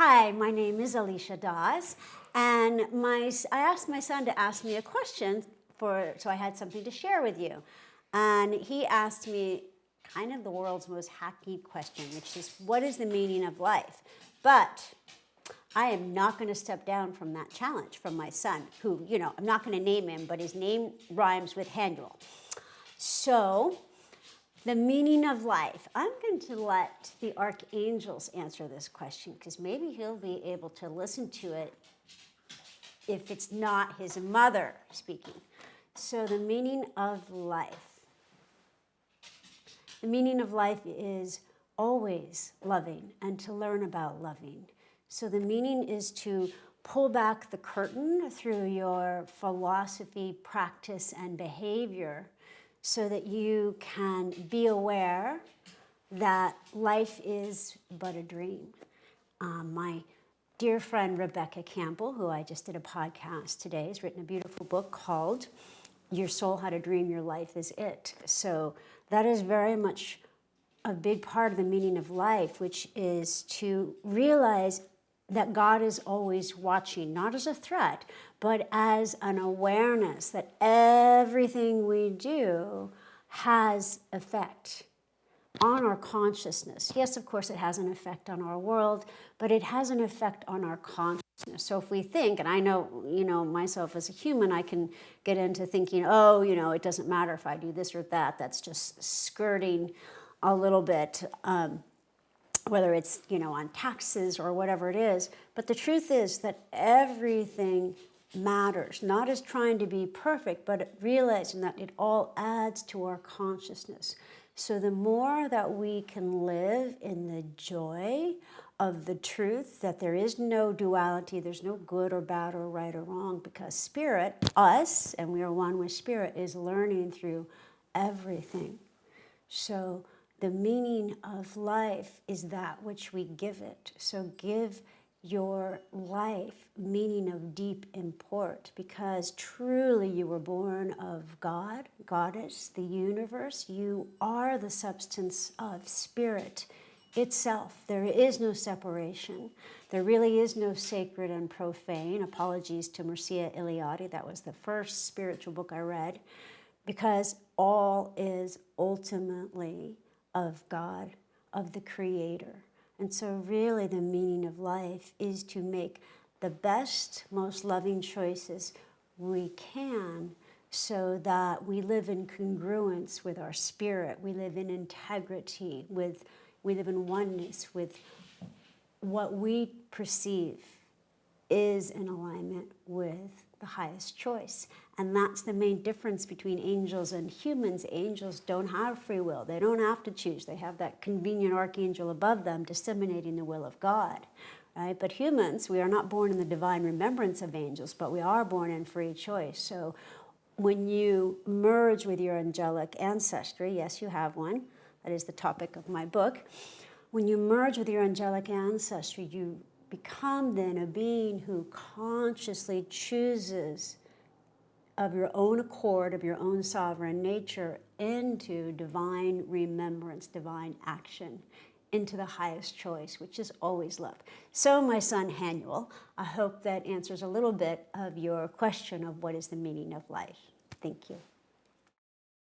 Hi, my name is Alicia Dawes, and I asked my son to ask me a question so I had something to share with you. And he asked me kind of the world's most hackneyed question, which is, what is the meaning of life? But I am not going to step down from that challenge from my son, who, I'm not going to name him, but his name rhymes with Handel. So, the meaning of life. I'm going to let the Archangels answer this question, because maybe he'll be able to listen to it if it's not his mother speaking. So the meaning of life. The meaning of life is always loving and to learn about loving. So the meaning is to pull back the curtain through your philosophy, practice, and behavior so that you can be aware that life is but a dream. My dear friend Rebecca Campbell, who I just did a podcast today, has written a beautiful book called Your Soul Had a Dream, Your Life Is It. So that is very much a big part of the meaning of life, which is to realize that God is always watching, not as a threat, but as an awareness that everything we do has effect on our consciousness. Yes, of course, it has an effect on our world, but it has an effect on our consciousness. So if we think, and I know, myself as a human, I can get into thinking, it doesn't matter if I do this or that. That's just skirting a little bit, whether it's, on taxes or whatever it is. But the truth is that everything matters, not as trying to be perfect, but realizing that it all adds to our consciousness. So the more that we can live in the joy of the truth, that there is no duality, there's no good or bad or right or wrong, because Spirit, us, and we are one with Spirit, is learning through everything. So the meaning of life is that which we give it. So give your life meaning of deep import, because truly you were born of God, Goddess, the universe. You are the substance of Spirit itself. There is no separation. There really is no sacred and profane. Apologies to Mircea Eliade. That was the first spiritual book I read, because all is ultimately of God, of the Creator. And so really the meaning of life is to make the best, most loving choices we can so that we live in congruence with our spirit. We live in integrity. We live in oneness with what we perceive is in alignment with the highest choice. And that's the main difference between angels and humans. Angels don't have free will. They don't have to choose. They have that convenient archangel above them disseminating the will of God, right? But humans, we are not born in the divine remembrance of angels, but we are born in free choice. So when you merge with your angelic ancestry, yes, you have one. That is the topic of my book. When you merge with your angelic ancestry, you become then a being who consciously chooses of your own accord, of your own sovereign nature, into divine remembrance, divine action, into the highest choice, which is always love. So my son Handel, I hope that answers a little bit of your question of what is the meaning of life. Thank you.